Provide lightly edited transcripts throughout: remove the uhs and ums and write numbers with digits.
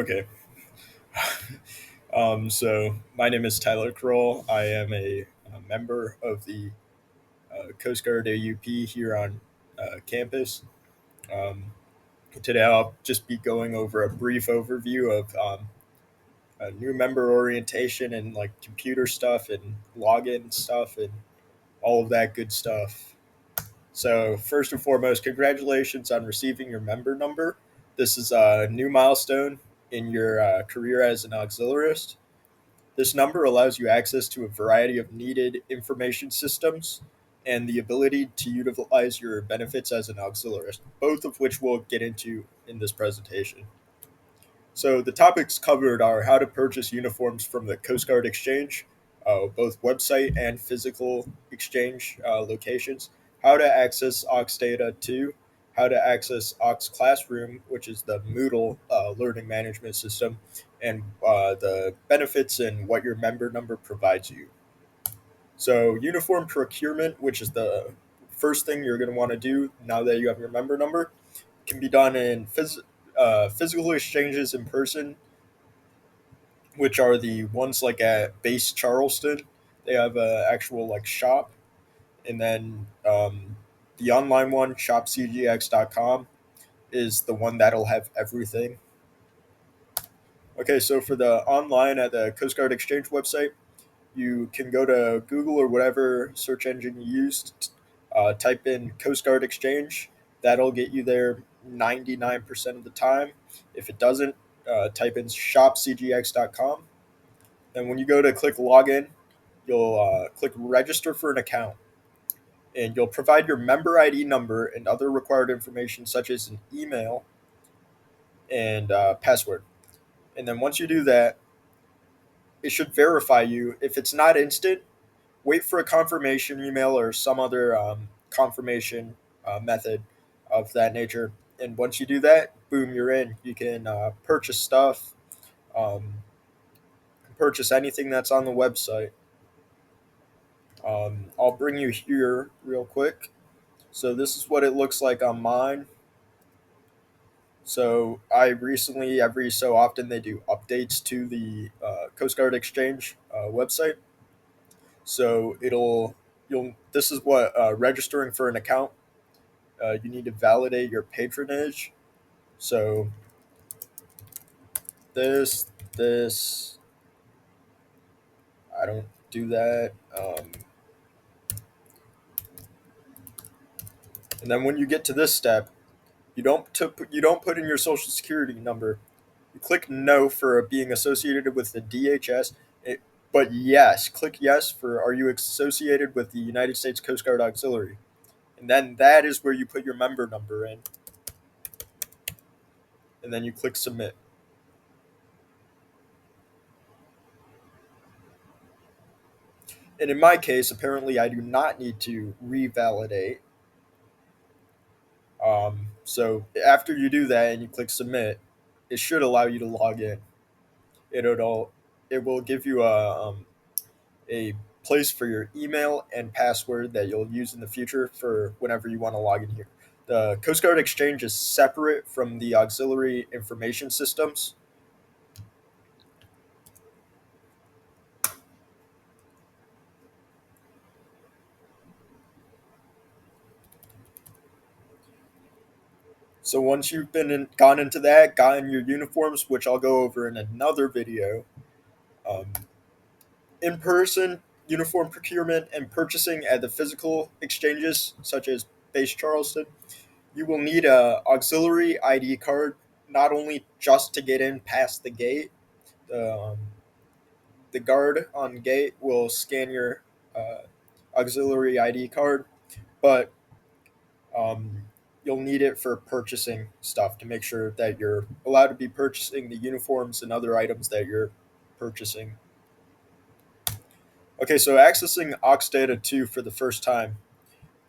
Okay. So my name is Tyler Kroll. I am a member of the Coast Guard AUP here on campus. Um, Today I'll just be going over a brief overview of new member orientation and like computer stuff and login stuff and all of that good stuff. So first and foremost, congratulations on receiving your member number. This is a new milestone in your career as an auxiliarist. This number allows you access to a variety of needed information systems and the ability to utilize your benefits as an auxiliarist, both of which we'll get into in this presentation. So, the topics covered are how to purchase uniforms from the Coast Guard Exchange, both website and physical exchange locations, how to access Aux Data 2, how to access Aux Classroom, which is the Moodle learning management system, and the benefits and what your member number provides you. So, uniform procurement, which is the first thing you're going to want to do now that you have your member number, can be done in physical exchanges in person, which are the ones like at Base Charleston. They have a actual like shop, and then the online one, shopcgx.com, is the one that'll have everything. Okay, so for the online at the Coast Guard Exchange website, you can go to Google or whatever search engine you used, type in Coast Guard Exchange. That'll get you there 99% of the time. If it doesn't, type in shopcgx.com. And when you go to click login, you'll click register for an account. And you'll provide your member ID number and other required information, such as an email and password. And then once you do that, it should verify you. If it's not instant, wait for a confirmation email or some other confirmation method of that nature. And once you do that, boom, you're in. You can purchase stuff, um, purchase anything that's on the website. I'll bring you here real quick. So this is what it looks like on mine. So I recently, every so often, they do updates to the Coast Guard Exchange website. So you'll this is what registering for an account. You need to validate your patronage. So this I don't do that. And then when you get to this step, you don't put in your social security number. You click no for being associated with the DHS. But yes, click yes for are you associated with the United States Coast Guard Auxiliary. And then that is where you put your member number in. And then you click submit. And in my case, apparently I do not need to revalidate. So after you do that and you click submit, it should allow you to log in. It'll it will give you a place for your email and password that you'll use in the future for whenever you want to log in here. The Coast Guard Exchange is separate from the auxiliary information systems. So once you've gone into that, gotten your uniforms, which I'll go over in another video, um, in person uniform procurement and purchasing at the physical exchanges such as Base Charleston, you will need a auxiliary ID card not only just to get in past the gate. Um, the guard on gate will scan your uh, auxiliary ID card, but um, you'll need it for purchasing stuff to make sure that you're allowed to be purchasing the uniforms and other items that you're purchasing. Okay, so accessing Aux Data 2 for the first time.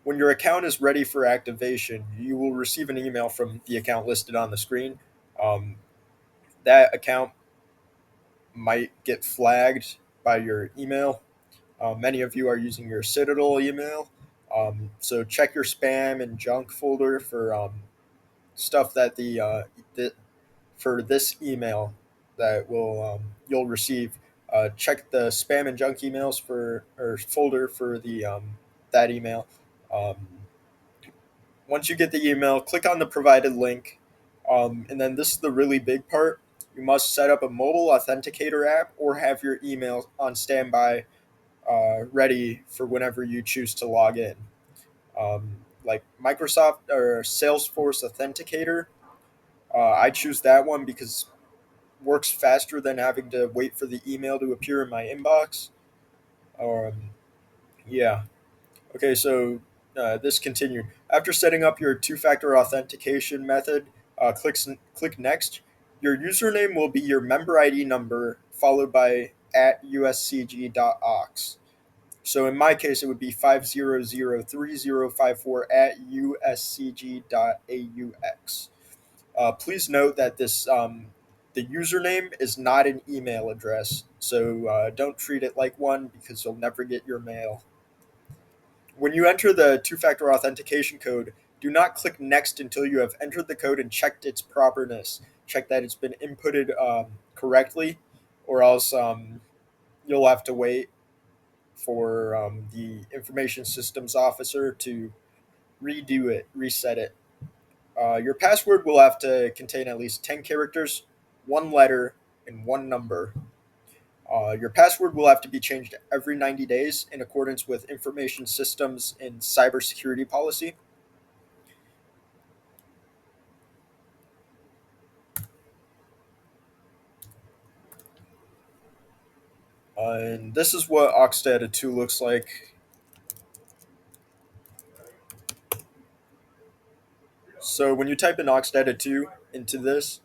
When your account is ready for activation, you will receive an email from the account listed on the screen. Um, that account might get flagged by your email. Many of you are using your Citadel email, so check your spam and junk folder for stuff that the for this email that will you'll receive. Check the spam and junk emails for or folder for the that email. Um, Once you get the email, click on the provided link, and then this is the really big part. You must set up a mobile authenticator app or have your email on standby, ready for whenever you choose to log in. Like Microsoft or Salesforce Authenticator, I choose that one because it works faster than having to wait for the email to appear in my inbox. Um, yeah. Okay, so this continued. After setting up your two-factor authentication method, click next. Your username will be your member ID number followed by at uscg.aux. So in my case, it would be 5003054 at uscg.aux. Please note that the username is not an email address, so don't treat it like one because you'll never get your mail. When you enter the two factor authentication code, do not click next until you have entered the code and checked its properness. Check that it's been inputted correctly, or else you'll have to wait for the information systems officer to redo it, reset it. Your password will have to contain at least 10 characters, one letter, and one number. Your password will have to be changed every 90 days in accordance with information systems and cybersecurity policy. And this is what Oxdata 2 looks like. So when you type in Oxdata 2 into this,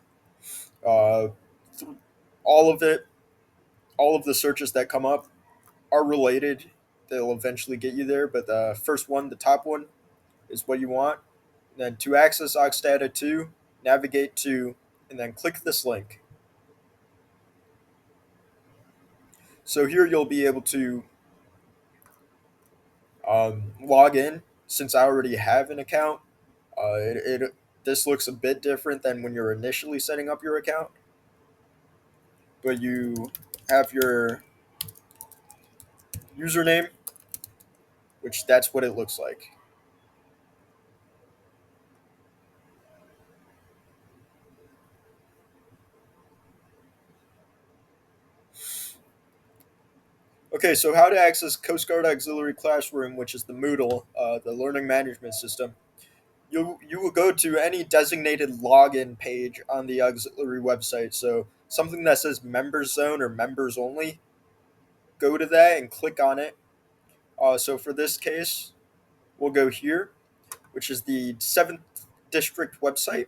uh, all of it, all of the searches that come up are related. They'll eventually get you there, but the first one, the top one, is what you want. And then to access Oxdata 2, navigate to, and then click this link. So here you'll be able to log in. Since I already have an account, it this looks a bit different than when you're initially setting up your account. But you have your username, which that's what it looks like. Okay, so how to access Coast Guard Auxiliary Classroom, which is the Moodle, the learning management system. You will go to any designated login page on the auxiliary website. So something that says Members Zone or Members Only, go to that and click on it. So for this case, we'll go here, which is the 7th District website,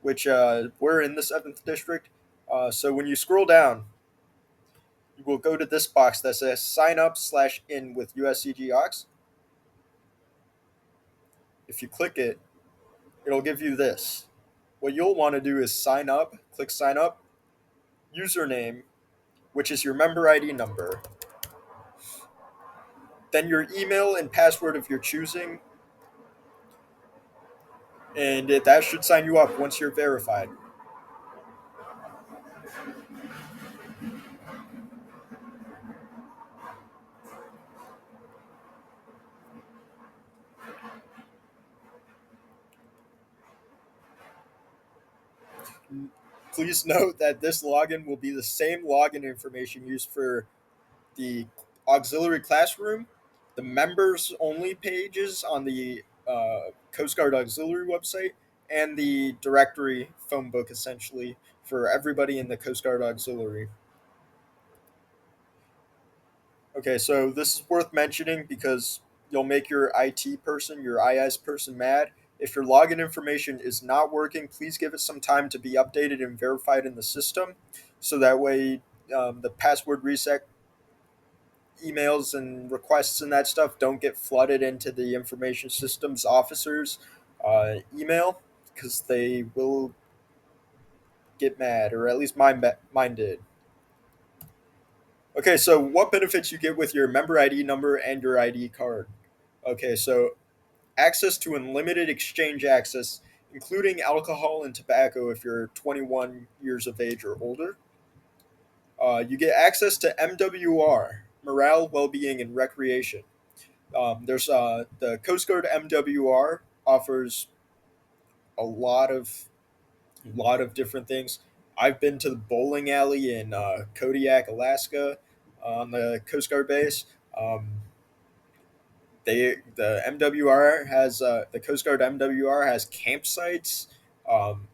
which we're in the 7th District. So when you scroll down, you will go to this box that says sign up slash in with USCG Aux. If you click it, it'll give you this. What you'll want to do is sign up, click sign up, username, which is your member ID number, then your email and password of your choosing, and that should sign you up once you're verified. Please note that this login will be the same login information used for the auxiliary classroom, the members only pages on the Coast Guard Auxiliary website, and the directory phone book essentially for everybody in the Coast Guard Auxiliary. Okay, so this is worth mentioning because you'll make your IT person, your IS person mad. If your login information is not working, please give it some time to be updated and verified in the system so that way the password reset emails and requests and that stuff don't get flooded into the information systems officers email because they will get mad, or at least mine did. Okay, so what benefits you get with your member ID number and your ID card? Okay, so access to unlimited exchange access including alcohol and tobacco if you're 21 years of age or older. You get access to MWR, Morale, Wellbeing, and Recreation. There's the Coast Guard MWR offers a lot of different things. I've been to the bowling alley in Kodiak, Alaska, on the Coast Guard base. The MWR has the Coast Guard MWR has campsites, um,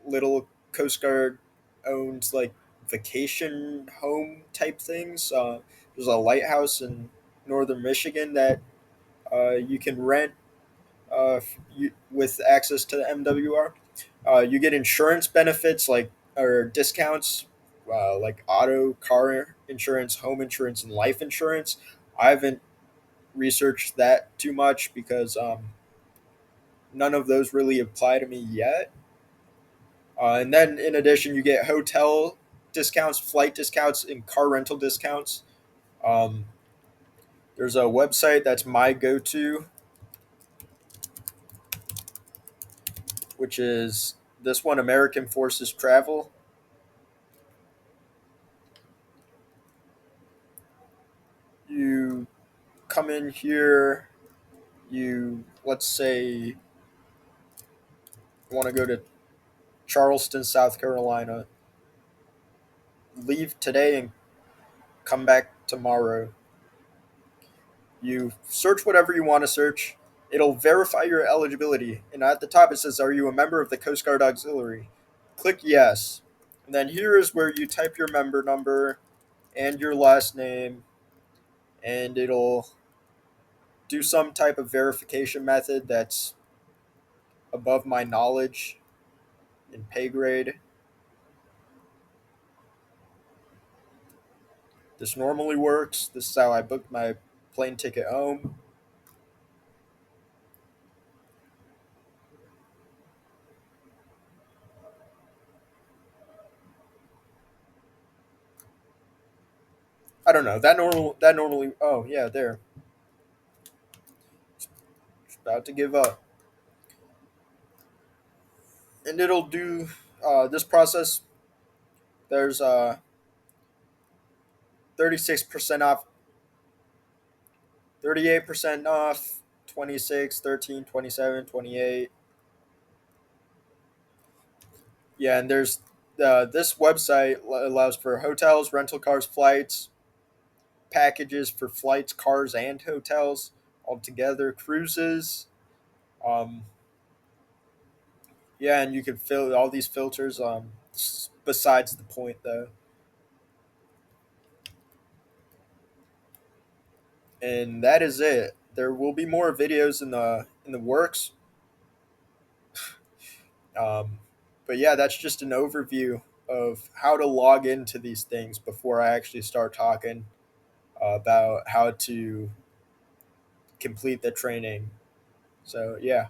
little Coast Guard owned like vacation home type things. There's a lighthouse in northern Michigan that you can rent with access to the MWR. You get insurance benefits like or discounts like auto, car insurance, home insurance, and life insurance. I haven't researched that too much because none of those really apply to me yet. And then in addition, you get hotel discounts, flight discounts, and car rental discounts. Um, there's a website that's my go to, which is this one, American Forces Travel. You come in here, you, let's say, want to go to Charleston, South Carolina, leave today and come back tomorrow. You search whatever you want to search. It'll verify your eligibility. And at the top, it says, "Are you a member of the Coast Guard Auxiliary?" Click yes. And then here is where you type your member number and your last name, and it'll do some type of verification method that's above my knowledge and pay grade. This normally works. This is how I booked my plane ticket home. I don't know. That normally oh yeah, there. It's about to give up. And it'll do this process. There's 36% off, 38% off, 26, 13, 27, 28. Yeah, and there's this website allows for hotels, rental cars, flights, packages for flights, cars, and hotels altogether, cruises. Um, yeah, and you can fill all these filters. Besides the point, though, and that is it. There will be more videos in the works. Um, but yeah, that's just an overview of how to log into these things before I actually start talking about how to complete the training. So yeah.